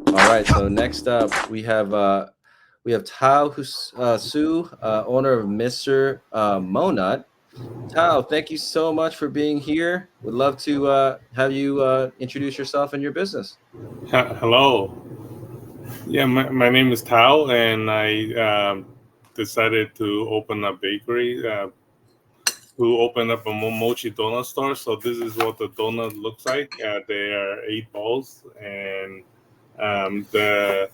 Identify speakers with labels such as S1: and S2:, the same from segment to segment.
S1: All right. So next up, we have Tau Hsu, owner of Mister Monut. Tao, thank you so much for being here. Would love to have you introduce yourself and your business.
S2: Hello. Yeah, my name is Tao, and I decided to open a bakery, to open up a mochi donut store. So this is what the donut looks like. They are 8 balls, and the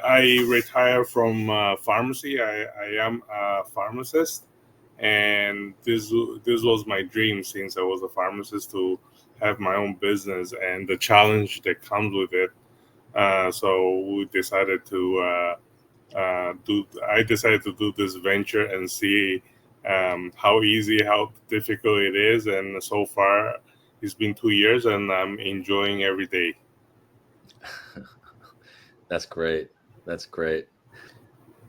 S2: I retired from pharmacy. I am a pharmacist, and this was my dream since I was a pharmacist to have my own business and the challenge that comes with it. So we decided to do. I decided to do this venture and see how easy, how difficult it is. And so far, it's been 2 years, and I'm enjoying every day.
S1: That's great. That's great.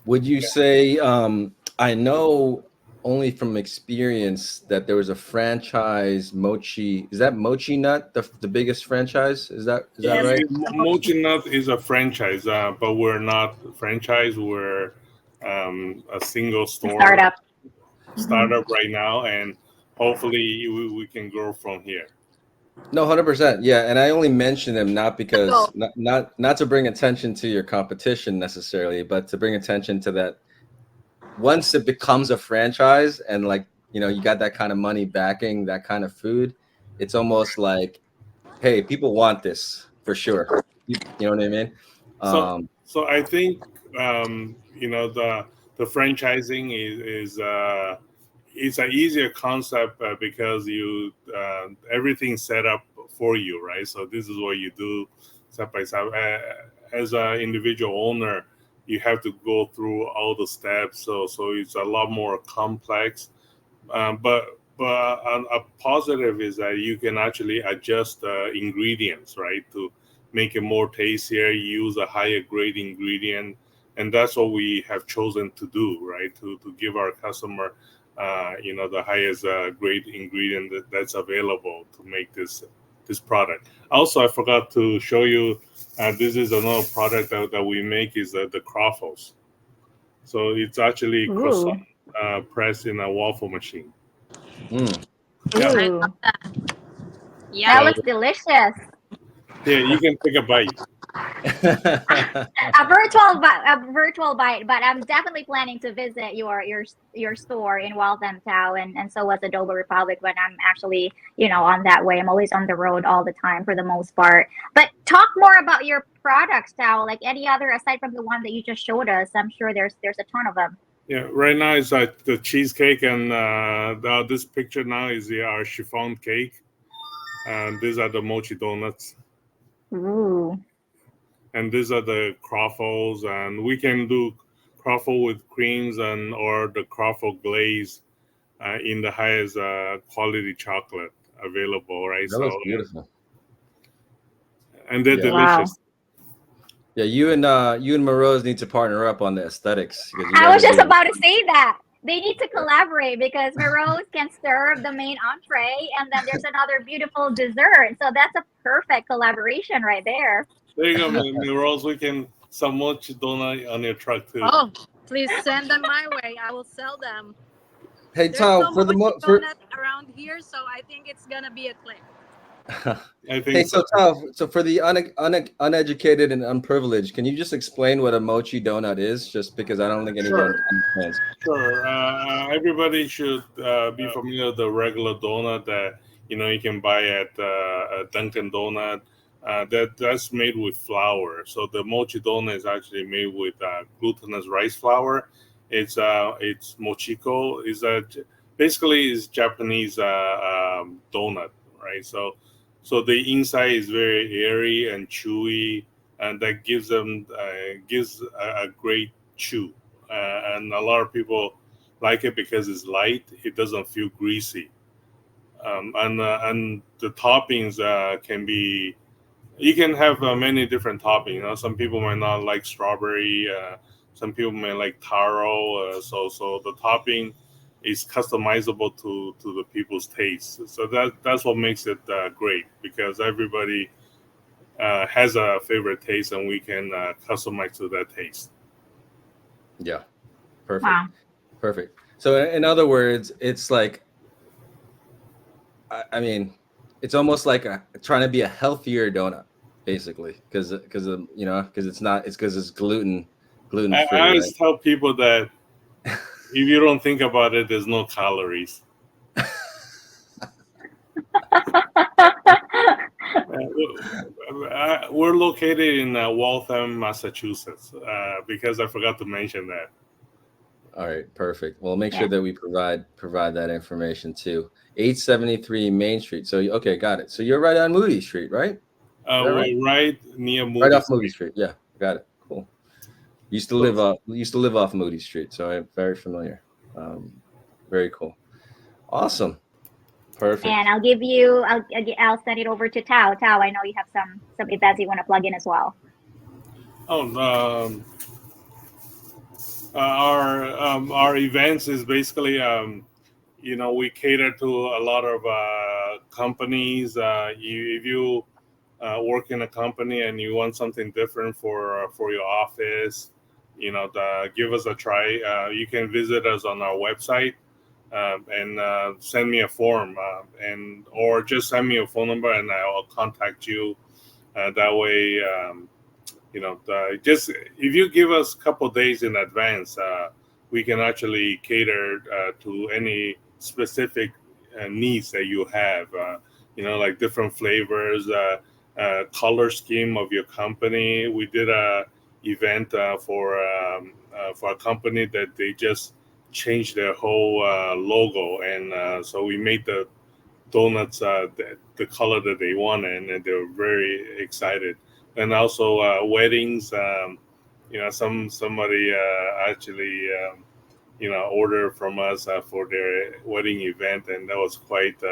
S1: Would you say, I know only from experience that there was a franchise mochi. Is that Mochi Nut the biggest franchise? Is that
S3: Yes,
S1: right?
S2: Mochi Nut is a franchise, but we're not franchise. We're a single
S3: a
S2: store
S3: startup. Hmm.
S2: startup right now, and hopefully we can grow from here.
S1: No, 100%. Yeah, and I only mention them not
S4: So
S1: because not to bring attention to your competition necessarily, but to bring attention to that once it becomes a franchise and like, you got that kind of money backing that kind of food, it's almost like, hey, people want this for sure. You know what I mean?
S2: So,
S1: Um,
S2: so I think the franchising is it's an easier concept because you everything's set up for you, right? So this is what you do step by step. As an individual owner, you have to go through all the steps. So it's a lot more complex. But a positive is that you can actually adjust the ingredients, right, to make it more tastier, use a higher grade ingredient, and that's what we have chosen to do, right, to give our customer the highest grade ingredient that's available to make this product. Also, I forgot to show you, this is another product that we make is the croffles. So it's actually croissant
S3: Ooh,
S2: pressed in a waffle machine.
S1: mm.
S2: Yeah.
S4: I love
S3: ooh,
S4: that.
S3: that
S2: So
S4: Yummy.
S3: looks delicious.
S2: yeah, you can take a bite.
S3: A virtual bite, but I'm definitely planning to visit your store in Waltham Town, and so was Adobe Republic when I'm actually on that way. I'm always on the road all the time for the most part. But talk more about your products, Tao. Like any other aside from the one that you just showed us. I'm sure there's a ton of them.
S2: Yeah, right now it's like the cheesecake, and this picture now is our chiffon cake, and these are the mochi donuts,
S3: Ooh,
S2: and these are the croffles, and we can do croffle with creams and or the croffle glaze in the highest quality chocolate available, right?
S1: That
S2: So
S1: looks beautiful.
S2: and they're
S1: Yeah.
S3: wow.
S2: delicious.
S1: Yeah, you and Morose need to partner up on the aesthetics because you
S3: I
S1: guys
S3: was
S1: are
S3: just
S1: doing.
S3: about to say that. They need to collaborate because Rose can serve the main entree and then there's another beautiful dessert. So that's a perfect collaboration right there.
S2: There you go, Rose. We can some mochi donut on your truck too.
S4: Oh, please send them my way. I will sell them.
S1: Hey,
S4: There's
S1: Tom,
S4: no mochi donut around here, so I think it's gonna be a click.
S2: I
S1: hey,
S2: think so.
S1: so Tom, so for the uneducated and unprivileged, can you just explain what a mochi donut is? Just because I don't think anyone
S2: Sure.
S1: understands.
S2: Sure. Everybody should be familiar with the regular donut that you can buy at a Dunkin' Donut. That's made with flour. So the mochi donut is actually made with glutinous rice flour. It's mochiko. Basically is Japanese donut, right? So the inside is very airy and chewy, and that gives a great chew, and a lot of people like it because it's light. It doesn't feel greasy, and the toppings can be. You can have many different toppings. Some people might not like strawberry. Some people may like taro. So the topping is customizable to the people's taste. So that's what makes it great because everybody has a favorite taste, and we can customize to that taste.
S1: Yeah, perfect.
S3: Wow.
S1: Perfect. So in other words, it's like, I mean, it's almost like trying to be a healthier donut, basically, because because it's gluten
S2: I
S1: free, right?
S2: always tell people that if you don't think about it, there's no calories. We're located in Waltham, Massachusetts, because I forgot to mention that.
S1: All right, perfect. Well, make sure
S3: Yeah.
S1: that we provide that information too. 873 Main Street. So okay, got it. So you're right on Moody Street, right? Is that right?
S2: We're right near
S1: Right
S2: Moody
S1: off Moody
S2: Street.
S1: Street. Yeah, got it. Cool.
S2: So,
S1: Used to live off Moody Street, so I'm very familiar. Very cool. Awesome. Perfect.
S3: And I'll give you. I'll send it over to Tao. Tao, I know you have some events you want to plug in as well.
S2: our events is basically we cater to a lot of companies. If you work in a company and you want something different for your office, give us a try. You can visit us on our website and send me a form or just send me a phone number and I'll contact you. That way, just if you give us a couple days in advance, we can actually cater to any specific needs that you have. Like different flavors, color scheme of your company. We did a event for a company that they just changed their whole logo, and so we made the donuts the color that they wanted, and they were very excited. And also weddings. Somebody actually ordered from us for their wedding event, and that was quite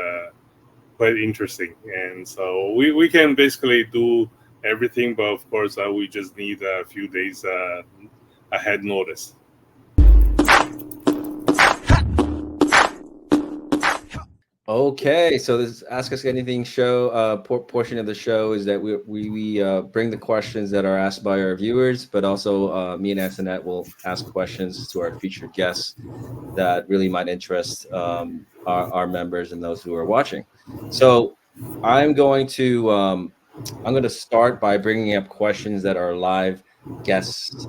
S2: interesting. And so we can basically do everything, but of course we just need a few days ahead notice.
S1: Okay, so this Ask Us Anything show portion of the show is that we bring the questions that are asked by our viewers, but also me and Antoinette will ask questions to our featured guests that really might interest our members and those who are watching. So I'm going to start by bringing up questions that our live guests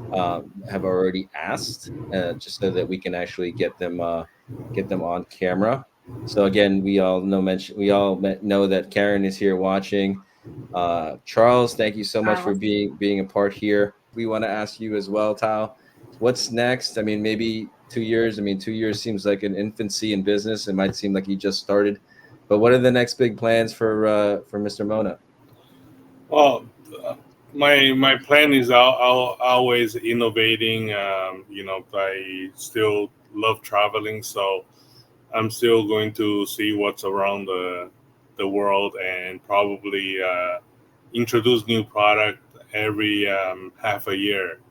S1: have already asked, just so that we can actually get them on camera. So again, we all know that Karen is here watching. Charles, thank you so much for being a part here. We want to ask you as well, Tao. What's next? I mean, maybe 2 years. I mean, 2 years seems like an infancy in business. It might seem like you just started, but what are the next big plans for Mr. Monut?
S2: Well, my plan is I'll always innovating. I still love traveling, so I'm still going to see what's around the world and probably introduce new product every half a year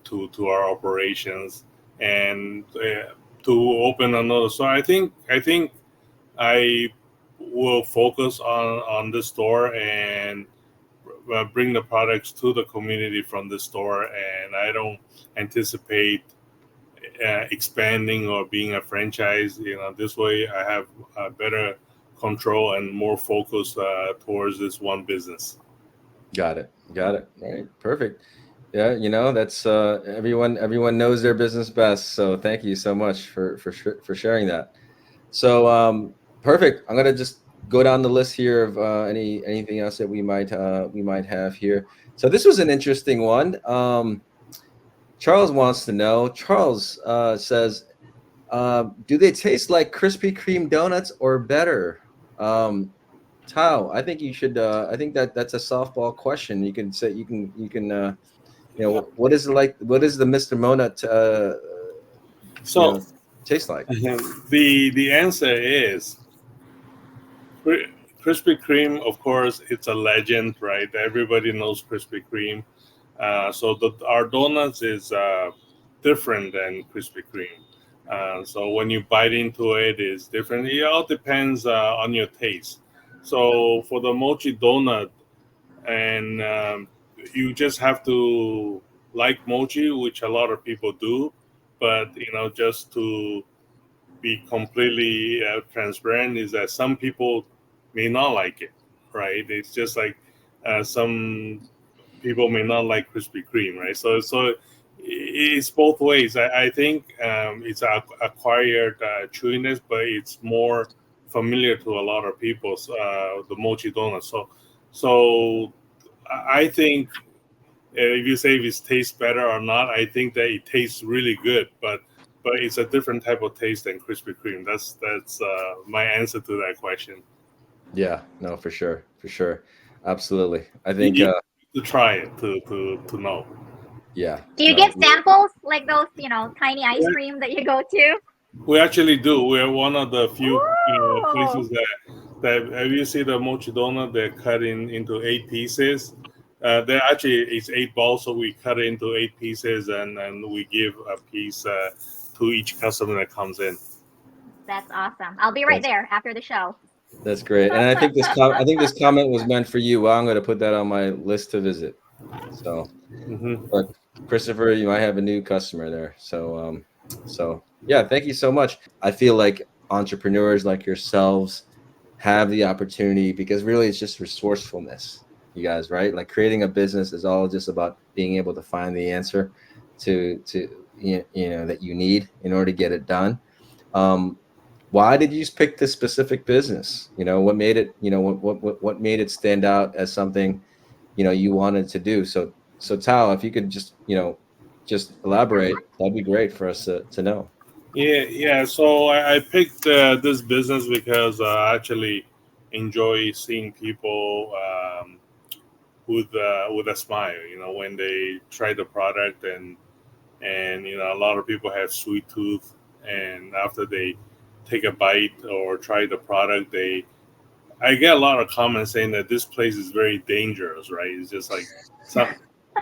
S2: to our operations and to open another store. I think I will focus on the store and bring the products to the community from the store, and I don't anticipate expanding or being a franchise. This way I have better control and more focus towards this one business.
S1: Got it. All right, perfect. Yeah, that's everyone knows their business best. So thank you so much for sharing that. So perfect. I'm gonna just go down the list here of anything else that we might have here. So this was an interesting one. Charles wants to know. Charles says, do they taste like Krispy Kreme donuts or better? Tao, I think you should. I think that's a softball question. You can say what is it like? What is the Mister Monut
S2: So
S1: taste like?
S2: the answer is Krispy Kreme. Of course, it's a legend, right? Everybody knows Krispy Kreme. So our donuts is different than Krispy Kreme. So when you bite into it, it's different. It all depends on your taste. So for the mochi donut, and you just have to like mochi, which a lot of people do. But just to be completely transparent, is that some people may not like it, right? It's just like some people may not like Krispy Kreme, right? So it's both ways. I think it's acquired chewiness, but it's more familiar to a lot of people. The mochi donut. So I think if you say if it tastes better or not, I think that it tastes really good, but it's a different type of taste than Krispy Kreme. That's my answer to that question.
S1: Yeah, no, for sure, absolutely. I
S2: You
S1: think,
S2: need to try it to know.
S1: yeah,
S3: Do you
S1: no,
S3: give samples like those, tiny ice cream that you go to?
S2: We actually do. We're one of the few
S3: Ooh,
S2: places that have you seen the mochi donut? They're cut into 8 pieces. They're actually it's 8 balls, so we cut it into 8 pieces, and we give a piece to each customer that comes in.
S3: that's awesome. I'll be right
S1: that's
S3: there after the show.
S1: that's great. And I think this comment was meant for you. Well, I'm going to put that on my list to visit. So,
S2: Hmm.
S1: but Christopher, you might have a new customer there. So yeah, thank you so much. I feel like entrepreneurs like yourselves have the opportunity, because really it's just resourcefulness, you guys, right? Like creating a business is all just about being able to find the answer to that you need in order to get it done. Why did you pick this specific business? What made it, what made it stand out as something, you wanted to do? So Tao, if you could just elaborate, that'd be great for us to know.
S2: Yeah. So I picked this business because I actually enjoy seeing people with a smile. When they try the product, and a lot of people have sweet tooth, and after they take a bite or try the product, I get a lot of comments saying that this place is very dangerous, right? It's just like some,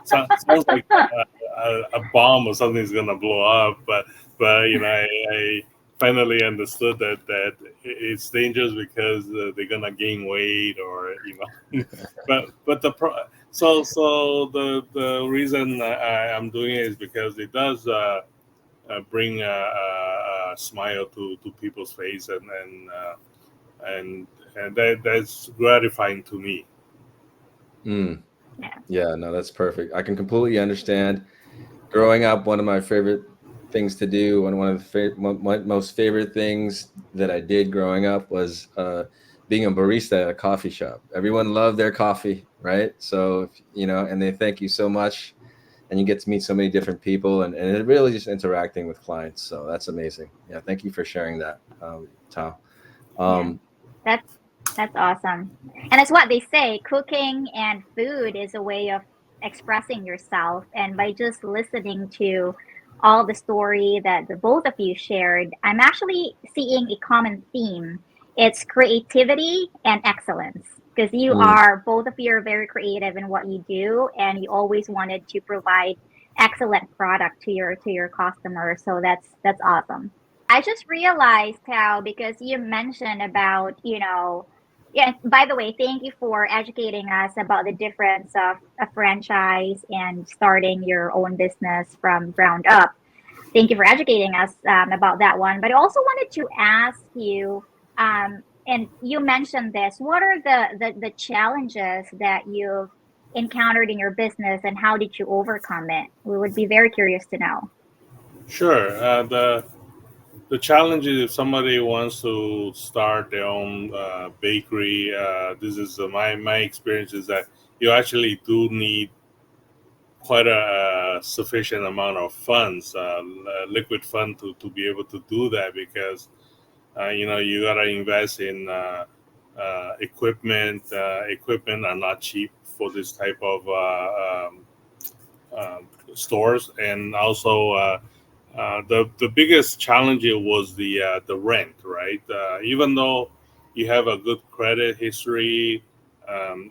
S2: sounds like a bomb or something is gonna blow up, but I finally understood that it's dangerous because they're gonna gain weight, or but the reason I'm doing it is because it does bring a smile to people's face, and that's gratifying to me.
S1: Mm,
S3: Yeah.
S1: yeah, no, that's perfect. I can completely understand. Growing up, one of my favorite things to do, and one of the most favorite things that I did growing up was being a barista at a coffee shop. Everyone loved their coffee, right? So, and they thank you so much, and you get to meet so many different people, and it really just interacting with clients. So that's amazing. Yeah, thank you for sharing that, Tao.
S3: Yeah.
S1: Um,
S3: That's awesome. And it's what they say, cooking and food is a way of expressing yourself. And by just listening to all the story that the both of you shared, I'm actually seeing a common theme. It's creativity and excellence. Because you
S1: mm,
S3: are both of you are very creative in what you do, and you always wanted to provide excellent product to your customers. So that's awesome. I just realized how, because you mentioned about, yeah, by the way, thank you for educating us about the difference of a franchise and starting your own business from ground up. Thank you for educating us about that one. But I also wanted to ask you, and you mentioned this, what are the challenges that you've encountered in your business, and how did you overcome it? We would be very curious to know.
S2: Sure. The challenge is if somebody wants to start their own bakery. This is my experience is that you actually do need quite a sufficient amount of funds, liquid fund to be able to do that, because you gotta invest in equipment. Equipment are not cheap for this type of stores, and also the biggest challenge was the rent, right? Even though you have a good credit history,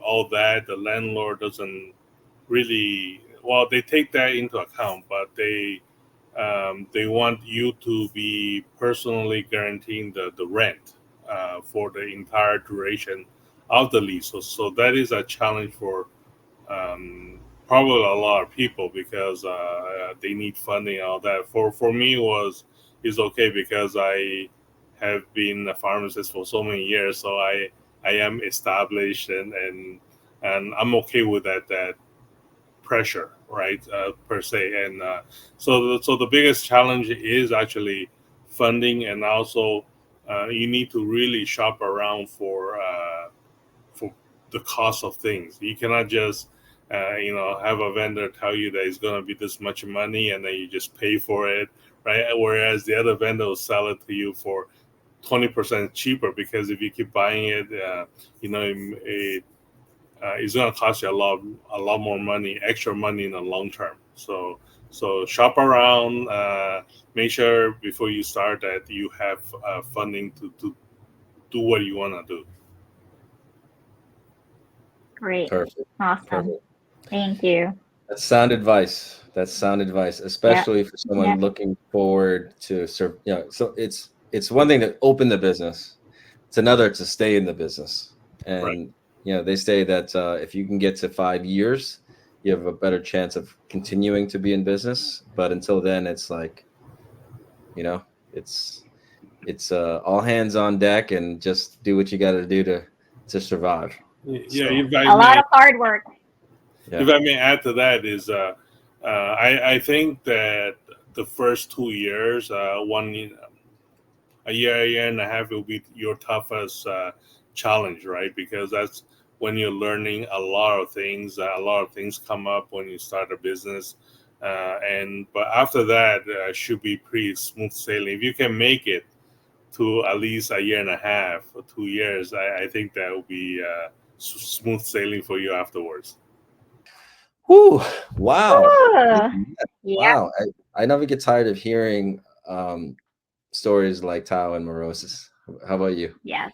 S2: all that, the landlord doesn't really, well, they take that into account, but they want you to be personally guaranteeing the rent for the entire duration of the lease. So that is a challenge probably a lot of people because they need funding and all that. For me, is okay because I have been a pharmacist for so many years, so I am established and I'm okay with that pressure, right? Per se, and so the biggest challenge is actually funding, and also you need to really shop around for the cost of things. You cannot just have a vendor tell you that it's going to be this much money and then you just pay for it, right? Whereas the other vendor will sell it to you for 20% cheaper, because if you keep buying it, it's going to cost you a lot more money, extra money in the long term. So shop around, make sure before you start that you have funding to do what you want to do.
S3: Great.
S1: Perfect.
S3: Awesome.
S1: Perfect.
S3: Thank you.
S1: That's sound advice. Especially for someone looking forward to serve. So it's one thing to open the business. It's another to stay in the business. And
S2: right.
S1: They say that if you can get to 5 years, you have a better chance of continuing to be in business. But until then, it's like, it's all hands on deck and just do what you got to do to survive.
S2: Yeah,
S3: a lot of hard work.
S2: Yeah. If I may add to that is, I think that the first 2 years, a year and a half will be your toughest challenge, right? Because that's when you're learning a lot of things. A lot of things come up when you start a business, but after that, should be pretty smooth sailing. If you can make it to at least a year and a half or 2 years, I think that will be smooth sailing for you afterwards.
S1: Whew, wow.
S3: Yeah.
S1: Wow. I never get tired of hearing stories like Tau and Morosis. How about you?
S3: Yes.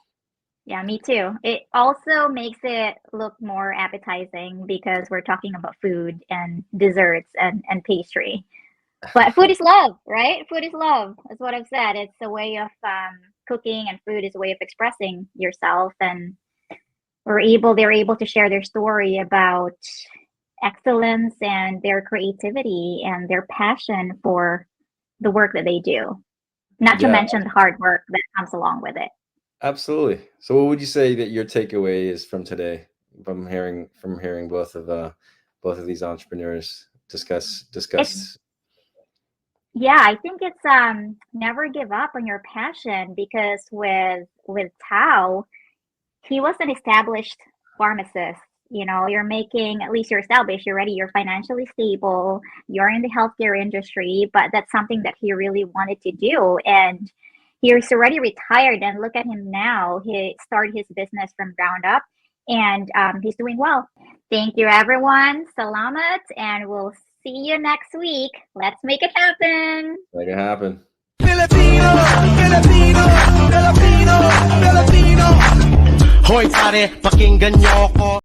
S3: Yeah, me too. It also makes it look more appetizing because we're talking about food and desserts and pastry. But food is love, right? Food is love. That's what I've said. It's a way of cooking, and food is a way of expressing yourself. And they're able to share their story about excellence and their creativity and their passion for the work that they do. Not to mention the hard work that comes along with it.
S1: Absolutely. So what would you say that your takeaway is from today, from hearing both of these entrepreneurs discuss?
S3: Yeah, I think it's never give up on your passion, because with Tau, he was an established pharmacist. You're making, at least you're established, you're ready, you're financially stable, you're in the healthcare industry, but that's something that he really wanted to do. And he's already retired, and look at him now. He started his business from ground up, and he's doing well. Thank you, everyone. Salamat, and we'll see you next week. Let's make it happen.
S1: Make it happen.
S5: Filipino, Filipino, Filipino, Filipino. Hoy pare, pakinggan niyo ako.